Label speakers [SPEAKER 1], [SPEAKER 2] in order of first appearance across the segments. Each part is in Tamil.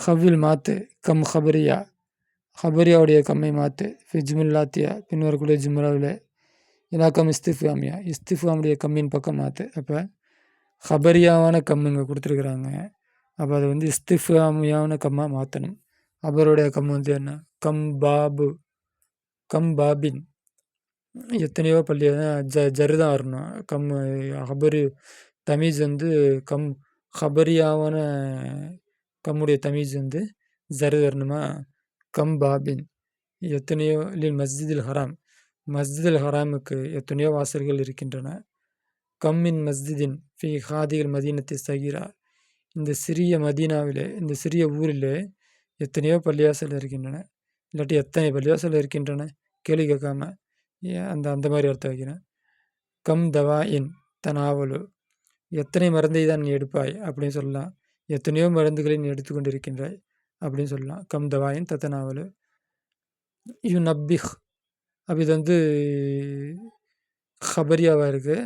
[SPEAKER 1] ஹவ்வில் மாத்து கம் ஹபரியா ஹபரியாவுடைய கம்மை மாத்து ஃபி ஜுமுல்லாத்தியா பின்வரக்கூடிய ஜும்ராவில் இலா கம் இஸ்திஃபாமியா இஸ்திஃபாமுடைய கம்மின் பக்கம் மாத்து. அப்போ ஹபரியாவான கம் இங்கே கொடுத்துருக்குறாங்க. அப்போ அதை வந்து இஸ்திஃபாமியாவான கம்மாக மாற்றணும். ஹபருடைய கம் வந்து என்ன? Come Babu come bobbin. எத்தனையோ பள்ளி ஜரு தான் வரணும். கம் ஹபரி தமிஸ் வந்து கம் ஹபரியாவான கம்முடைய தமிஸ் வந்து ஜரு வரணுமா? Come bobbin. எத்தனையோ இல்லை மஸ்ஜிதில் ஹராம் மஸ்ஜிதில் ஹராமுக்கு எத்தனையோ வாசல்கள் இருக்கின்றன. கம்மின் மஸ்ஜிதின் ஃபி ஹாதிகள் மதீனத்தை சகிரா. இந்த சிறிய மதீனாவிலே இந்த சிறிய ஊரிலே எத்தனையோ பள்ளிவாசல் இருக்கின்றன. இல்லாட்டி எத்தனை பள்ளிவாசல் இருக்கின்றன கேள்வி கேட்காம அந்த அந்த மாதிரி அர்த்தம் வைக்கிறேன். கம் தவாயின் தனாவலு. எத்தனை மருந்தை தான் நீ எடுப்பாய் அப்படின்னு சொல்லலாம். எத்தனையோ மருந்துகளை நீ எடுத்துக்கொண்டு இருக்கின்றாய் அப்படின்னு சொல்லலாம். கம் தவாயின் தத்தனாவலு. யூ நப்பிஹ். அப்போ இது வந்து ஹபரியாவாக இருக்குது.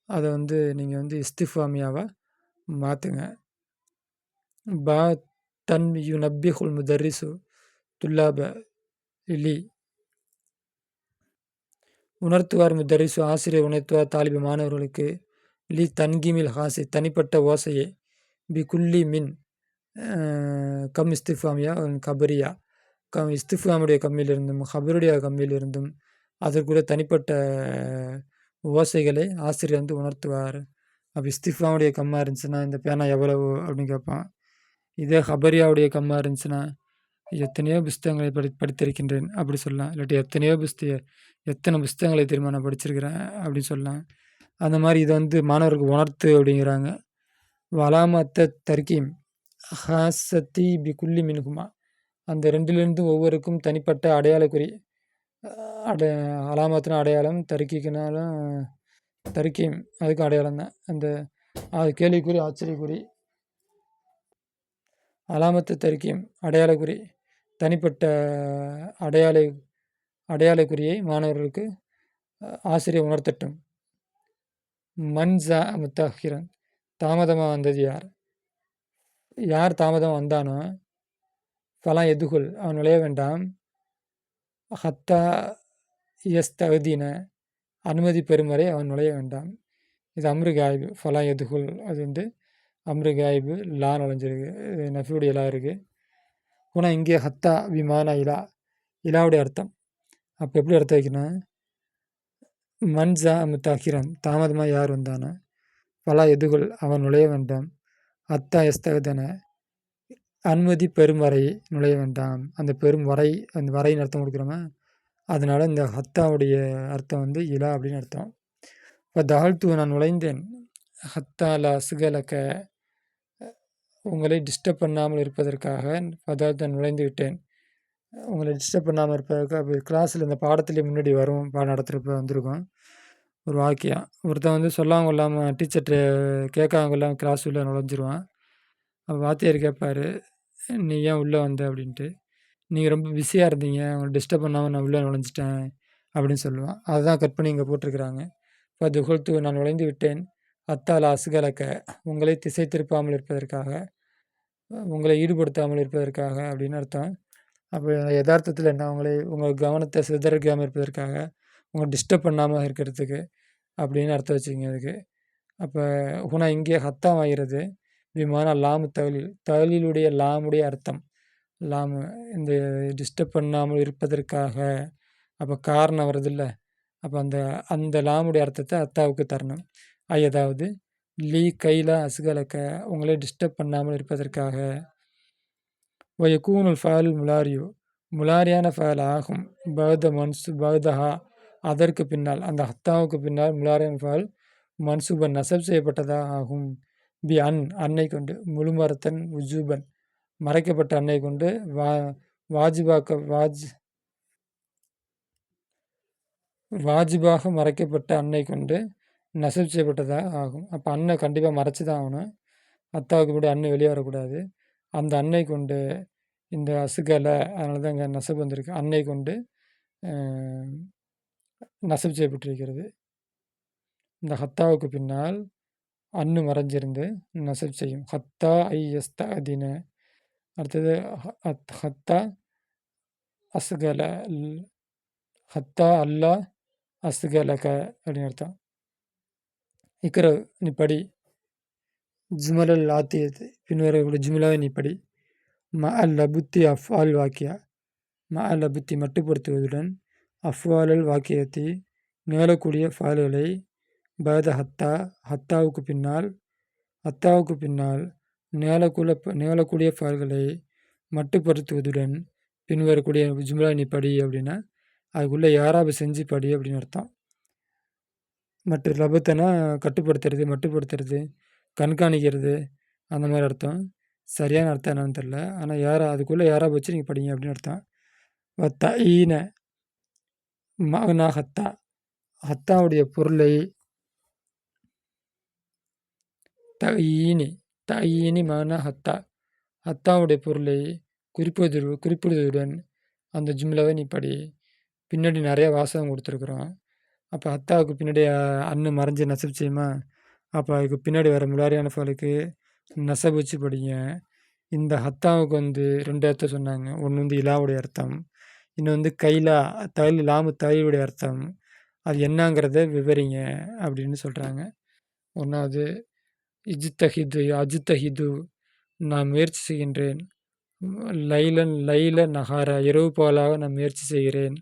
[SPEAKER 1] அதை வந்து நீங்கள் வந்து இஸ்திஃபாமியாவாக மாற்றுங்க. பா தன் யூ நப்பிஹுல் முதர்ரிசு துல்லாப லி. உணர்த்துவார் முதரிசு ஆசிரியர் உணர்த்துவார் தாலிபு மாணவர்களுக்கு. லி தன்கிமில் ஹாசி தனிப்பட்ட ஓசையை. பி குல்லி மின் கம் இஸ்திஃபாமியா கபரியா கம் இஸ்திஃபாமுடைய கம்மியிலிருந்தும் ஹபருடைய கம்மியிலிருந்தும் அதற்குரிய தனிப்பட்ட ஓசைகளை ஆசிரியர் வந்து உணர்த்துவார். அப்போ இஸ்திஃபாவுடைய கம்மாக இருந்துச்சுன்னா இந்த பேனா எவ்வளவு அப்படின்னு கேட்பான். இதே ஹபரியாவுடைய கம்மாக இருந்துச்சுன்னா எத்தனையோ புஸ்தகங்களை படித்திருக்கின்றேன் அப்படி சொல்லலாம். இல்லாட்டி எத்தனை புஸ்தகங்களை தெரியுமா நான் படிச்சிருக்கிறேன் அப்படின்னு சொல்லலாம். அந்த மாதிரி இதை வந்து மாணவர்களுக்கு உணர்த்து அப்படிங்கிறாங்க. வலாமத்த தர்கீம் ஹாசத்தி பி குல்லி மின்குமா. அந்த ரெண்டுலேருந்து ஒவ்வொருக்கும் தனிப்பட்ட அடையாளக்குறி. அலாமத்தின அடையாளம், தர்கீக்குனாலும் தர்கீம் அதுக்கும் அடையாளம் தான். அந்த கேள்விக்குறி ஆச்சரியக்குறி. அலாமத்து தர்கீம் அடையாளக்குறி. தனிப்பட்ட அடையாளக்குறியை மாணவர்களுக்கு ஆசிரியர் உணர்த்தட்டும். மன்சா முத்தாஹிரன். தாமதமாக வந்தது யார்? யார் தாமதம் வந்தானோ ஃபலா எதுகுல் அவன் நுழைய வேண்டாம். ஹத்தா தகுதின அனுமதி பெறும் வரை அவன் நுழைய வேண்டாம். இது அம்ரு காய்பு. ஃபலா எதுகுல் அது வந்து அம்ரு காய்பு. லா நுழைஞ்சிருக்கு. நஃபியுடைய லா இருக்குது. ஆனால் இங்கே ஹத்தா விமான இலாவுடைய அர்த்தம். அப்போ எப்படி அர்த்தம் வைக்கணும்? மன்சா முத்தாஹிரன் தாமதமாக யார் வந்தானோ ஃபலா எதுகுல் அவன் நுழைய வேண்டாம். ஹத்தா தகுதன அனுமதி பெரும் வரை நுழைய வேண்டாம். அந்த பெரும் வரை அந்த வரைன்னு அர்த்தம் கொடுக்குறோமா, அதனால் இந்த ஹத்தாவுடைய அர்த்தம் வந்து இலா அப்படின்னு அர்த்தம். இப்போ தகழ்த்து நான் நுழைந்தேன். ஹத்தாலா சுகலக்க உங்களை டிஸ்டர்ப் பண்ணாமல் இருப்பதற்காக அதாவது நான் நுழைந்து விட்டேன். உங்களை டிஸ்டர்ப் பண்ணாமல் இருப்பதற்காக கிளாஸில் இந்த பாடத்துலேயே முன்னாடி வரும். பாடம் நடத்துகிறப்ப வந்திருக்கும் ஒரு வாக்கியம். ஒருத்தன் வந்து சொல்லாமல் கொள்ளாமல் டீச்சர்கிட்ட கேட்காம கொள்ளாமல் கிளாஸ் உள்ள நுழைஞ்சிருவான். அப்போ வாத்தியார் கேட்பார், நீ ஏன் உள்ளே வந்த அப்படின்ட்டு. நீங்கள் ரொம்ப பிஸியாக இருந்தீங்க, உங்களை டிஸ்டர்ப் பண்ணாமல் நான் உள்ளே நுழைஞ்சிட்டேன் அப்படின்னு சொல்லுவான். அதுதான் கட் பண்ணி இங்கே போட்டிருக்கிறாங்க. இப்போ துகழ்த்து நான் நுழைந்து விட்டேன். அத்தால் அசுகலக்க உங்களை திசை திருப்பாமல் இருப்பதற்காக, உங்களை ஈடுபடுத்தாமல் இருப்பதற்காக அப்படின்னு அர்த்தம். அப்போ யதார்த்தத்தில் என்ன, உங்கள் கவனத்தை சிதறடிக்காமல் இருப்பதற்காக, உங்களை டிஸ்டர்ப் பண்ணாமல் இருக்கிறதுக்கு அப்படின்னு அர்த்தம் வச்சுக்கிங்க அதுக்கு. அப்போ ஹுனா இங்கே ஹத்தாம் ஆகிறது. விமான லாமு தகலிலுடைய லாமுடைய அர்த்தம். லாமு இந்த டிஸ்டர்ப் பண்ணாமல் இருப்பதற்காக. அப்போ காரணம் வருதில்ல, அப்போ அந்த லாமுடைய அர்த்தத்தை அத்தாவுக்கு தரணும். அதாவது லீ கைலா அசுகலக்க உங்களை டிஸ்டர்ப் பண்ணாமல் இருப்பதற்காக. வயக்கூனுல் ஃபால் முலாரியோ முலாரியான ஃபால் ஆகும். பௌதஹா அதற்கு பின்னால் அந்த ஹத்தாவுக்கு பின்னால் முலாரியான ஃபால் மன்சூபன் நசப் செய்யப்பட்டதாக ஆகும். பி அன்னை கொண்டு முழுமரத்தன் உஜூபன் மறைக்கப்பட்ட அன்னை கொண்டு வாஜிபாக மறைக்கப்பட்ட அன்னை கொண்டு நசப் செய்யப்பட்டதாக ஆகும். அப்போ அன்னை கண்டிப்பாக மறைச்சி தான் ஆகணும். அத்தாவுக்கு முன்னாடி அன்னை வெளியே வரக்கூடாது. அந்த அன்னை கொண்டு இந்த அசுகலை அதனால தான் இங்கே நசப் வந்திருக்கு. அன்னை கொண்டு நசப் செய்யப்பட்டிருக்கிறது. இந்த ஹத்தாவுக்கு பின்னால் அன்னு மறைஞ்சிருந்து நசப் செய்யும். ஹத்தா ஐ எஸ்ததின அடுத்தது ஹத்தா அஸ்கல ஹத்தா அல்லா அஸ்கலக அப்படின்னு அர்த்தம். இக்கர நீ படி, ஜுமலல் ஆத்தியது பின்வரக்கூடிய ஜுமலாவை நீ படி. அல்ல புத்தி அஃபால் வாக்கியா, அல்ல புத்தி மட்டுப்படுத்துவதுடன் அஃப்வாலல் வாக்கியத்தை நிகழக்கூடிய ஃபால்களை பத ஹத்தா ஹத்தாவுக்கு பின்னால் நிகழக்கூடிய ஃபால்களை மட்டுப்படுத்துவதுடன் பின்வரக்கூடிய ஜும்லா நீ படி அப்படின்னா அதுக்குள்ளே யாராபு செஞ்சு படி அப்படின்னு அர்த்தம். மற்ற லபத்தனா கட்டுப்படுத்துறது, மட்டுப்படுத்துறது, கண்காணிக்கிறது, அந்த மாதிரி அர்த்தம். சரியான அர்த்தம் என்னன்னு தெரில. ஆனால் அதுக்குள்ளே யாராபு வச்சு நீங்கள் படிங்க அப்படின்னு அர்த்தம். ஈன மகனா ஹத்தா, ஹத்தாவுடைய பொருளை தஈனி மகனா ஹத்தா, ஹத்தாவுடைய பொருளை குறிப்பிடுவதுடன் அந்த ஜும்லாவை நீ படி. பின்னாடி நிறைய வாசகம் கொடுத்துருக்குறோம். அப்போ ஹத்தாவுக்கு பின்னாடி அன்னு மறைஞ்சு நசப் செய்யுமா, அப்போ அதுக்கு பின்னாடி வர முலாரியான ஃபாலுக்கு நசப் வச்சு படிங்க. இந்த ஹத்தாவுக்கு ரெண்டு அர்த்தம் சொன்னாங்க. ஒன்று இலாவுடைய அர்த்தம், இன்னும் கைலா லாமு தாயுடைய அர்த்தம். அது என்னங்கிறத விவரிங்க அப்படின்னு சொல்கிறாங்க. ஒன்றாவது அஜித்தஹிது நான் முயற்சி செய்கின்றேன். லைல நகார இரவு போலாக நான் முயற்சி செய்கிறேன்.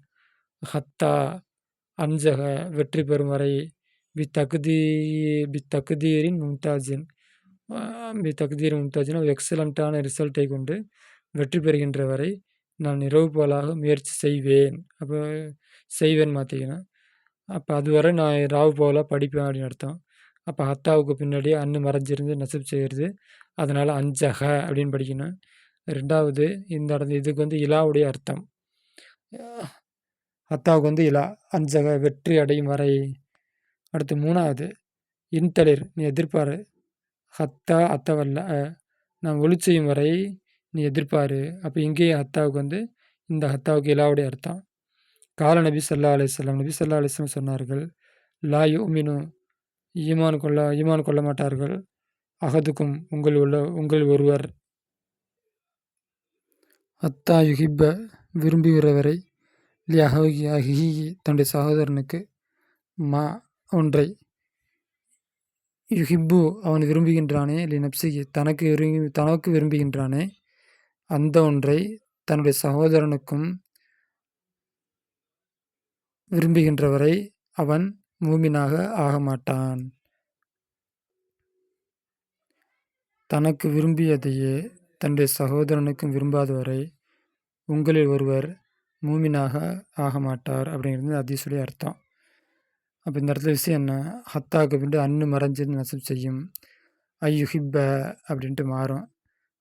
[SPEAKER 1] ஹத்தா அன்ஜக வெற்றி பெறும் வரை, பித்தகுதீரின் மும்தாஜின் எக்ஸலண்ட்டான ரிசல்ட்டை கொண்டு வெற்றி பெறுகின்ற வரை நான் இரவு போலாக முயற்சி செய்வேன். அப்போ செய்வேன் மாற்றிக்கணும். அப்போ அதுவரை நான் ராவு போல படிப்பேன் அப்படின்னு அர்த்தம். அப்போ ஹத்தாவுக்கு பின்னாடி அன்னு மறைஞ்சிருந்து நசப் செய்கிறது, அதனால் அஞ்சக அப்படின்னு படிக்கணும். ரெண்டாவது இந்த இதுக்கு இலாவுடைய அர்த்தம். ஹத்தாவுக்கு இலா, அஞ்சக வெற்றி அடையும் வரை. அடுத்து மூணாவது இன்தளிர் நீ எதிர்பாரு, ஹத்தா அத்தவல்ல நான் ஒளி செய்யும் வரை நீ எதிர்பாரு. அப்போ இங்கேயும் ஹத்தாவுக்கு இந்த ஹத்தாவுக்கு இலாவுடைய அர்த்தம். கால நபி ஸல்லல்லாஹு அலைஹி வஸல்லம், நபி ஸல்லல்லாஹு அலைஹி வஸல்லம் சொன்னார்கள், லா யுமினு ஈமான் கொள்ள மாட்டார்கள், அகதுக்கும் உங்கள் ஒருவர், ஹத்தா யுஹிப்ப விரும்புகிறவரை, லி அஹிஹி தன்னுடைய சகோதரனுக்கு, மா ஒன்றை, யுஹிப்பு அவன் விரும்புகின்றானே, லி நப்சிஹி தனக்கு விரும்புகின்றானே, அந்த ஒன்றை தன்னுடைய சகோதரனுக்கும் விரும்புகின்றவரை அவன் மூமினாக ஆகமாட்டான். தனக்கு விரும்பியதையே தன்னுடைய சகோதரனுக்கும் விரும்பாதவரை உங்களில் ஒருவர் மூமினாக ஆகமாட்டார் அப்படிங்கிறது ஹதீஸுடைய அர்த்தம். அப்போ இந்த இடத்துல விஷயம் என்ன, ஹத்தாவுக்கு பின்னாடி அன்னு மறைஞ்சு நசப் செய்யும், ஐயுஹிப்ப அப்படின்ட்டு மாறும்,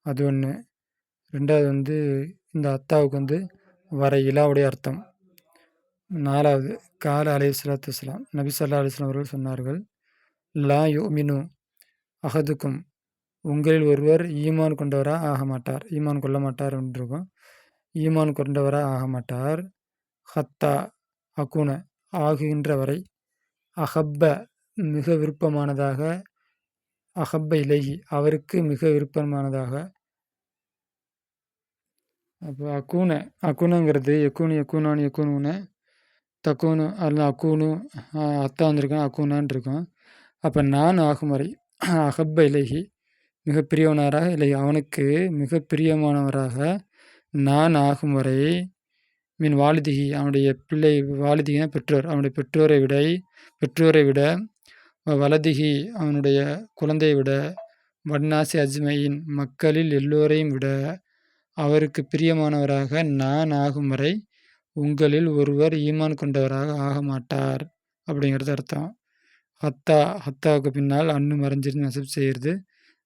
[SPEAKER 1] அது ஒன்று. ரெண்டாவது இந்த ஹத்தாவுக்கு வர இலாவுடைய அர்த்தம். நாலாவது கால அலைஹிஸ்ஸலாத்து வஸ்ஸலாம், நபி ஸல்லல்லாஹு அலைஹி வஸல்லம் அவர்கள் சொன்னார்கள், லா யுமினு அஹதுக்கும் உங்களில் ஒருவர் ஈமான் கொண்டவராக ஆக மாட்டார், ஈமான் கொள்ள மாட்டார் என்றிருக்கும், ஈமான் கொண்டவராக ஆக மாட்டார். ஹத்தா அகுன ஆகுகின்ற வரை, அஹப்ப மிக விருப்பமானதாக, அஹப்ப இலகி அவருக்கு மிக விருப்பமானதாக. அப்போ அகுனங்கிறது யக்கூனான்னு தக்கூனு அல்ல அக்கூனு அத்தா வந்திருக்கேன் அக்கூனான் இருக்கும். அப்போ நான் ஆகும் வரை, அஹப்ப இலகி மிக பிரியவனவராக, இல்லை அவனுக்கு மிக பிரியமானவராக நான் ஆகும் வரை, மீன் வாலிதிகி அவனுடைய பிள்ளை, வாலிதிகினா பெற்றோர், அவனுடைய பெற்றோரை விட வலதிகி அவனுடைய குழந்தையை விட, வன்னாசி அஜ்மையின் மக்களில் எல்லோரையும் விட அவருக்கு பிரியமானவராக நான் ஆகும் வரை உங்களில் ஒருவர் ஈமான் கொண்டவராக ஆக மாட்டார் அப்படிங்கிறது அர்த்தம். ஹத்தாவுக்கு பின்னால் அன்னு மறைஞ்சிருந்து நசப் செய்கிறது,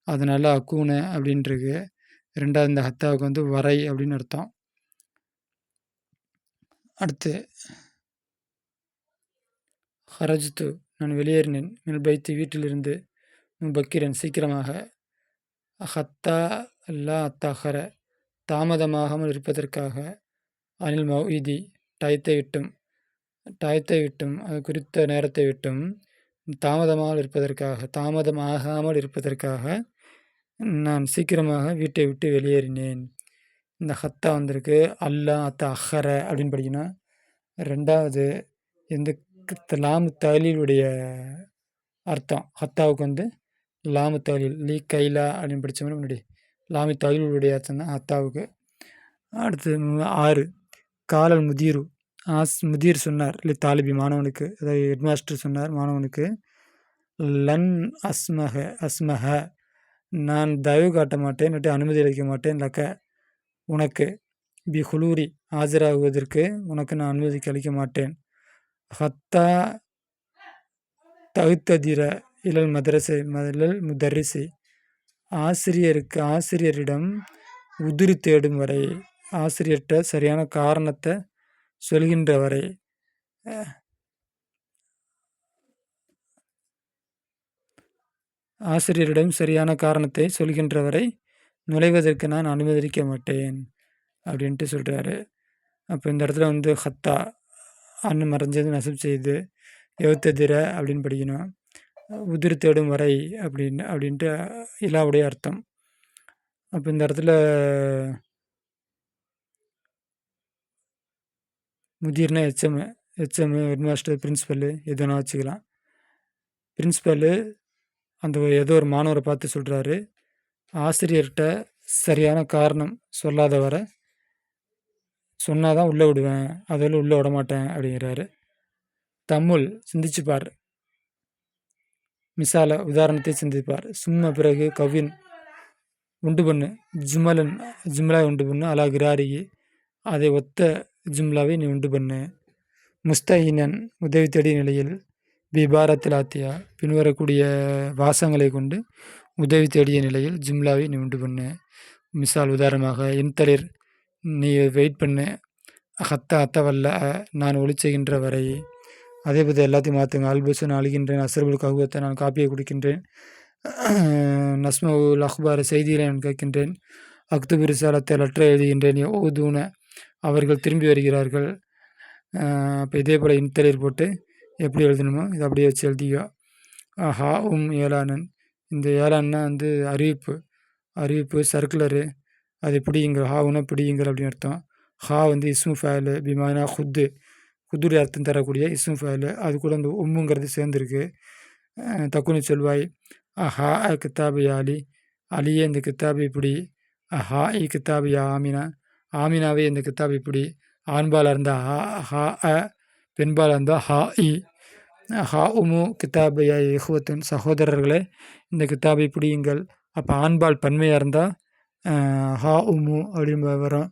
[SPEAKER 1] அதனால் அக்கூன அப்படின்ட்டுருக்கு. ரெண்டாவது இந்த ஹத்தாவுக்கு வரை அப்படின்னு அர்த்தம். அடுத்து ஹரஜ்து நான் வெளியேறினேன், மின் பைத்து வீட்டிலிருந்து, பக்கிரன் சீக்கிரமாக, ஹத்தா அல்லா அத்தாஹர தாமதமாகாமல் இருப்பதற்காக, அனில் மௌஇதி டயத்தை விட்டும் அது குறித்த நேரத்தை விட்டும் தாமதமாகாமல் இருப்பதற்காக, நான் சீக்கிரமாக வீட்டை விட்டு வெளியேறினேன். இந்த ஹத்தா வந்திருக்கு. அல்லா அத்த அஹர அப்படின்னு படிக்கணும். 2வது இந்த லாமு தலீலுடைய அர்த்தம். ஹத்தாவுக்கு வந்து லாமு தலீல் லீ கைலா அப்படின்னு படித்தோம்னா முன்னாடி லாமு தலீலுடைய அர்த்தம் தான் ஹத்தாவுக்கு. அடுத்து 6 காலல் முதீரு முதீர் சொன்னார் இல்லை தாலிபி மாணவனுக்கு, அதாவது ஹெட்மாஸ்டர் சொன்னார் மாணவனுக்கு, லன் அஸ்மஹ நான் தயவு காட்ட மாட்டேன், அனுமதி அளிக்க மாட்டேன், லக்க உனக்கு, பி ஹுலூரி ஆஜராகுவதற்கு உனக்கு நான் அனுமதிக்க அளிக்க மாட்டேன், ஹத்தா தகுத்ததிர இலல் மதரசை முதரிசை ஆசிரியரிடம் உதிரி தேடும் வரை, ஆசிரியர்கிட்ட சரியான காரணத்தை சொல்கின்ற வரை, ஆசிரியரிடம் சரியான காரணத்தை சொல்கின்ற வரை நுழைவதற்கு நான் அனுமதிக்க மாட்டேன் அப்படின்ட்டு சொல்கிறாரு. அப்போ இந்த இடத்துல வந்து ஹத்தா அன்னு மறைஞ்சது நசப் செய்து எழுத்ததிர அப்படின்னு படிக்கணும். உதிர் தேடும் வரை அப்படின்ட்டு இலாவுடைய அர்த்தம். அப்போ இந்த இடத்துல முதிர்னா ஹெச்எம் ஹெட்மாஸ்டர், பிரின்ஸிபல்லு எதுனா வச்சுக்கலாம். பிரின்ஸிபல்லு அந்த ஏதோ ஒரு மாணவரை பார்த்து சொல்கிறாரு, ஆசிரியர்கிட்ட சரியான காரணம் சொல்லாத வரை சொன்னால் தான் உள்ளே விடுவேன், அதில் உள்ளே விட மாட்டேன் அப்படிங்கிறாரு. தம்முல் சிந்திச்சுப்பார், மிசால உதாரணத்தை சிந்திப்பார், சும்மா பிறகு கவின் உண்டு பண்ணு, ஜும்லா உண்டு பண்ணு, அலா கிராரிகி அதை ஒத்த ஜும்லாவை நீ உண்டு பண்ணு, முஸ்தஹினன் உதவி தேடிய நிலையில், பிபாரத்தில் ஆத்தியா பின்வரக்கூடிய வாசங்களை கொண்டு உதவி தேடிய நிலையில் ஜும்லாவை நீ உண்டு பண்ணு. மிசால் உதாரணமாக, இன்தலிர் நீ வெயிட் பண்ணு, ஹத்தா அத்தவல்ல நான் ஒளி செய்கின்ற வரை. அதே பற்றி எல்லாத்தையும் மாற்றுங்க. அல்பசு நான் அழுகின்றேன், அசர்புல் ககுவத்தை நான் காப்பியை குடிக்கின்றேன், நஸ்மவுல் அஹ்பார் செய்திகளை நான் கேட்கின்றேன், அக்துபு ரிசாலத்தை லெட்டரை எழுதுகின்றேன், ஓதூன அவர்கள் திரும்பி வருகிறார்கள். இப்போ இதே போல் இன்தலிர் போட்டு எப்படி எழுதணுமோ இதை அப்படியே வச்சு எழுதிக்கோ. ஹா ஏலானன், இந்த ஏலான்னா வந்து அறிவிப்பு சர்க்குலரு, அது பிடிங்கிற ஹாவுனா பிடிங்கிற அப்படின்னு அர்த்தம். ஹா வந்து இஸ்மு ஃபேலு பிமானா குத்துடைய அர்த்தம் தரக்கூடிய இஸ்மு ஃபேலு, அது கூட அந்த உம்முங்கிறது சேர்ந்துருக்கு. தக்குனு சொல்வாய், ஹா கித்தாபு அலி, அலியே இந்த கித்தாபு இப்படி, ஹா இ கித்தாபு ஆமினாவே இந்த கித்தாபு இப்படி, ஆண்பாலாக இருந்தால் ஹா அ, பெண்பாலாக இருந்தால் ஹா இ, ஹா உமு கித்தாபு யா இஹ்வத்துன் சகோதரர்களே இந்த கித்தாபை பிடியுங்கள். அப்போ ஆண்பால் பன்மையாக இருந்தால் ஹா உமு அப்படின்னு வரும்,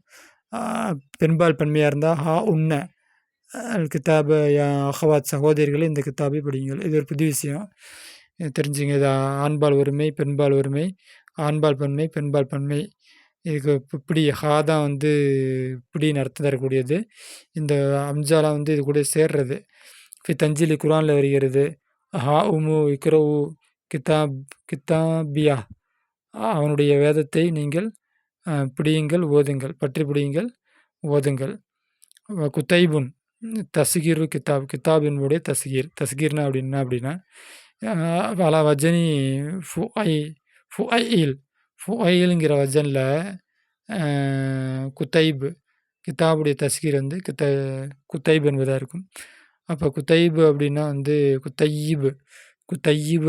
[SPEAKER 1] பெண்பால் பன்மையாக இருந்தால் ஹா உன்ன கித்தாபு யா அஹவாத் சகோதரிகளே இந்த கித்தாபை படியுங்கள். இது ஒரு புது விஷயம் தெரிஞ்சுங்க. இது ஆண்பால் ஒருமை, பெண்பால் ஒருமை, ஆண்பால் பன்மை, பெண்பால் பன்மை. இதுக்கு இப்படி ஹா தான் வந்து இப்படின்னு அர்த்தம் தரக்கூடியது. இந்த அம்ஜாலாம் வந்து இது கூட சேர்றது. தஞ்சிலி குரானில் வருகிறது, ஹா உமு இக்ரவு கித்தாபியா அவனுடைய வேதத்தை நீங்கள் பிடியுங்கள் ஓதுங்கள், பற்றி பிடியுங்கள் ஓதுங்கள். குத்தைபுன் தஸ்கீரு கித்தாபினுடைய தஸ்கீர்னா அப்படின்னா அலா வஜனி ஃபுஐல்ங்கிற வஜனில் கித்தாபுடைய தஸ்கீர் வந்து குத்தைப் என்பதாக இருக்கும். அப்போ குத்தைபு அப்படின்னா வந்து குத்தையீபு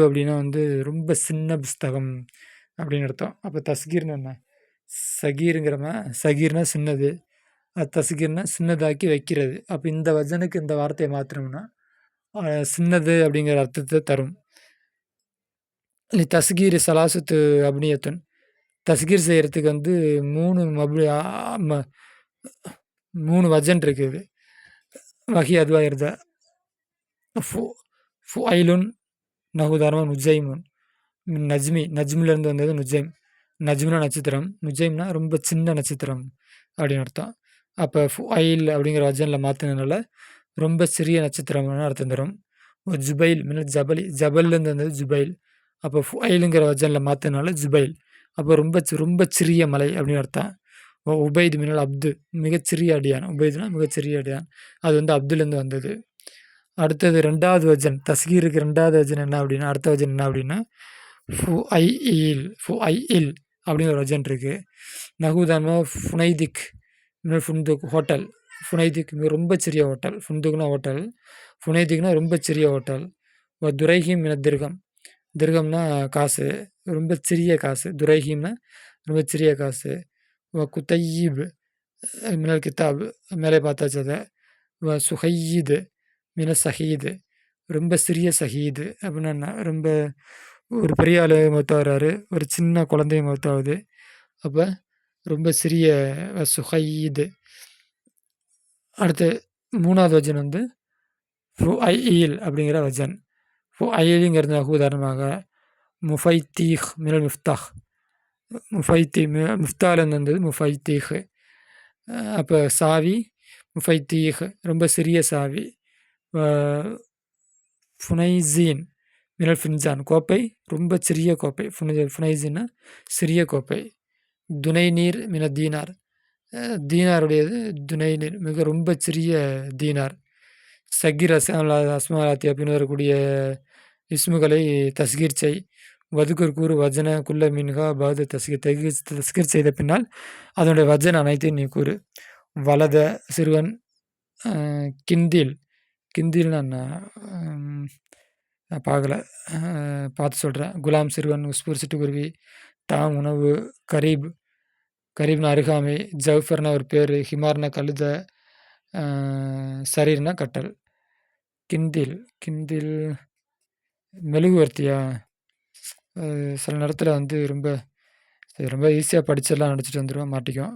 [SPEAKER 1] அப்படின்னா வந்து ரொம்ப சின்ன புஸ்தகம் அப்படின்னு அர்த்தம். அப்போ தஸ்கீர்னு என்ன, சகீர்னா சின்னது, தஸ்கீர்னா சின்னதாக்கி வைக்கிறது. அப்போ இந்த வஜனுக்கு இந்த வார்த்தையை மாற்றினோம்னா சின்னது அப்படிங்கிற அர்த்தத்தை தரும். இல்லை தஸ்கீர் சலாசத்து அபினியத்தன், தஸ்கீர் செய்கிறதுக்கு வந்து 3 வஜன் இருக்குது. வகி அதுவாக இருந்த ஃபுஐலுன் நகுதாரமாக நுஜைமுன், நஜ்மிலேருந்து வந்தது நுஜைம், நஜ்முனா நட்சத்திரம், நுஜைம்னா ரொம்ப சின்ன நட்சத்திரம் அப்படின்னு அர்த்தம். அப்போ ஃபுஐல் அப்படிங்கிற வஜனில் மாற்றினதுனால ரொம்ப சிறிய நட்சத்திரம்னு அர்த்தம் தரும். ஜுபைல் மின்னல் ஜபல்லேருந்து வந்தது ஜுபைல், அப்போ ஃபுஐலுங்கிற வஜனில் மாற்றினால ஜுபைல், அப்போ ரொம்ப சிறிய மலை அப்படின்னு அர்த்தம். உபைது மின்னல் அப்து மிகச்சிறிய அடியான், உபைதுனா மிகச்சிறிய அடியான், அது வந்து அப்துலேருந்து வந்தது. அடுத்தது 2வது வஜன், தஸ்கீருக்கு 2வது வஜன் என்ன அப்படின்னா, அடுத்த வஜன் என்ன அப்படின்னா ஃபுஐஇல் அப்படின்னு ஒரு வஜன் இருக்குது. நகுதான்மா ஃபுனைதிக், ஃபுந்துக் ஹோட்டல். ஃபுனைதிக் ரொம்ப சிறிய ஹோட்டல். ஃபுந்துக்னா ஹோட்டல், ஃபுனைதிக்னா ரொம்ப சிறிய ஹோட்டல். துரைஹிம் மின திர்கம், திர்கம்னா காசு, ரொம்ப சிறிய காசு. துரைஹிம்னா ரொம்ப சிறிய காசு. குத்தையீப் மினல் கித்தாப், மேலே பார்த்தாச்சு அதை. சுஹையீது மின சஹீது, ரொம்ப சிறிய சஹீது அப்படின்னா என்ன? ரொம்ப ஒரு பெரிய ஆள் மௌத்தாகிறாரு, ஒரு சின்ன குழந்தைய மௌத்தாகுது. அப்போ ரொம்ப சிறிய சுஹையீது. அடுத்து 3வது வஜன் வந்து ஃபுஐஇல் அப்படிங்கிற வஜன். ஃபுஐலுங்கிறது உதாரணமாக முஃபைத்தீஹ் மினல் மிஃப்தாஹ், மிஃப்தாலேருந்து வந்தது முஃபைத்தீஹ். அப்போ சாவி முஃபைத்தீஹ், ரொம்ப சிறிய சாவி. ஃபுனைசீன் மினல் ஃபின்ஜான், கோப்பை ரொம்ப சிறிய கோப்பை. ஃபுனைசீன்னா சிறிய கோப்பை. துணை நீர் மின தீனார், தீனாருடையது துணை நீர், மிக ரொம்ப சிறிய தீனார். சகிர் அஸ்மாலாத்தி அப்படின்னு வரக்கூடிய இஸ்முகளை தஸ்கீர் செய். வதுக்குர் கூறு வஜன குல்ல மின்ஹா பாது தஸ்கீர் செய்த பின்னால் அதனுடைய வஜன் அனைத்தையும் நீ கூறு. வலத சிறுவன். கிந்தில், கிந்தில்னா என்ன நான் பார்க்கல, பார்த்து சொல்கிறேன். குலாம் சிறுவன், உஸ்பூர் சிட்டுக்குருவி, தாம் உணவு, கரீப், கரீப்னா அருகாமை, ஜவுஃபர்னா ஒரு பேர், ஹிமார்னா கழுத, சரீர்னா கட்டல். கிந்தில், கிந்தில் மெழுகுவர்த்தியா? சில நேரத்தில் வந்து ரொம்ப ரொம்ப ஈஸியாக படிச்சிடலாம் நினச்சிட்டு வந்துடுவேன், மாட்டிக்கும்.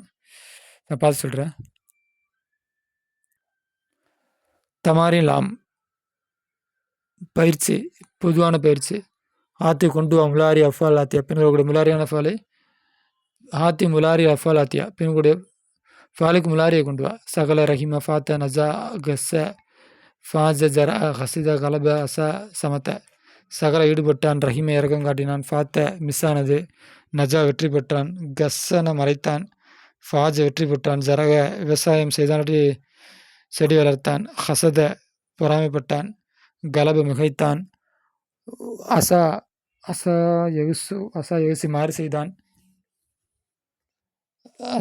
[SPEAKER 1] நான் பார்த்து சொல்கிறேன். தமாரின் லாம், பயிற்சி, பொதுவான பயிற்சி. ஆத்தி கொண்டு வா முலாரி அஃபால் ஆத்தியா, பெண்களுடைய முலாரியான ஃபாலை ஆத்தி முலாரி அஃபால் ஆத்தியா, பெண்களுடைய ஃபாலுக்கு முலாரியை கொண்டு வா. சகல ரஹிம ஃபாத்த நஜா கஸ்ஸ ஃபாஜ ஜர ஹசித கலப அச சமத்த, சகல ஈடுபட்டான், ரஹிமை இறக்கம் காட்டினான், ஃபாத்த மிஸ்ஸானது, நஜா வெற்றி பெற்றான், கஸ்ஸன மறைத்தான், ஃபாஜ வெற்றி பெற்றான், ஜரக விவசாயம் செய்தான், செடி வளர்த்தான், ஹசத பொறாமைப்பட்டான், கலப மிகைத்தான், அசா அசா எகுசி மாறு செய்தான்,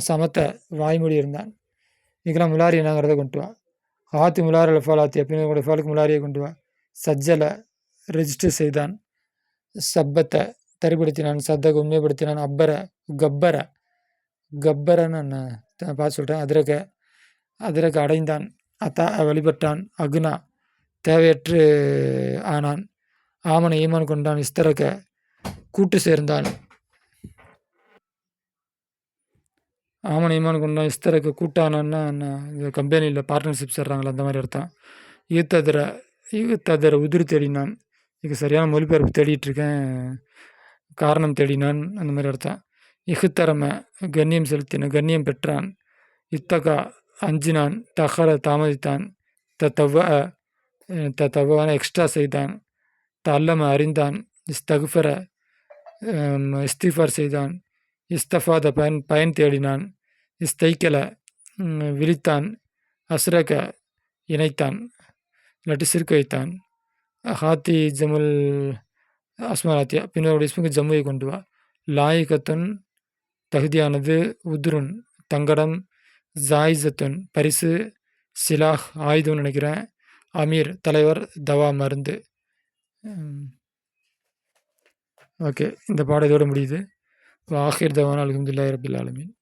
[SPEAKER 1] சமத்த வாய்மொழி இருந்தான். இதுக்கெல்லாம் முலாரி என்னங்கிறத கொண்டு வா. ஆத்தி முலாரி அல்ஃபால் ஆத்தி, அப்படின்னு ஃபாலுக்கு முலாரியை கொண்டு வா. சஜ்ஜல ரெஜிஸ்டர் செய்தான், சப்பத்தை தரிப்படுத்தினான், சத்தக உண்மைப்படுத்தினான், அப்பர கப்பர, கப்பரன்னு என்ன பார்த்து சொல்கிறேன். அதிரக, அதிரக அடைந்தான், அத்தா வழிபட்டான், அகுனா தேவையற்று ஆனான், ஆமனை ஈமான் கொண்டான், இஸ்தரக கூட்டு சேர்ந்தான், ஆமனை ஈமான் கொண்டான், இஸ்தரக கூட்டானான்னா இந்த கம்பெனியில் பார்ட்னர்ஷிப் சேர்றாங்களா அந்த மாதிரி அர்த்தம். ஈத்ததர உதிர் தேடினான், இதுக்கு சரியான மொழிபெயர்ப்பு தேடிட்டுருக்கேன், காரணம் தேடினான் அந்த மாதிரி அர்த்தம். இகுத்தரம கண்ணியம் செலுத்தினான், கண்ணியம் பெற்றான், இத்தகா அஞ்சினான், தகர தாமதித்தான், தவவான எக்ஸ்ட்ரா செய்தான், தல்லம அறிந்தான், இஸ்தகுஃபர இஸ்திஃபார் செய்தான், இஸ்தஃபாத பயன் தேடினான், இஸ்தைக்கல விழித்தான், அஸ்ரக இணைத்தான் இல்லாட்டி சிறுக்க வைத்தான், ஹாத்தி ஜமுல் அஸ்மராத்தியா, பின்னோட இஸ்முக்கு ஜம்முவை கொண்டு வா. லாயிகத்துன் தகுதியானது, உத்ருன் தங்கடம், ஜாயிசத்துன் பரிசு, சிலாஹ் ஆயுதம்னு நினைக்கிறேன், அமீர் தலைவர், தவா மருந்து. ஓகே, இந்த பாடம் இதோட முடியுது. ஆஹிர் தவானா அல்ஹம்துலில்லாஹி ரப்பில் ஆலமீன்.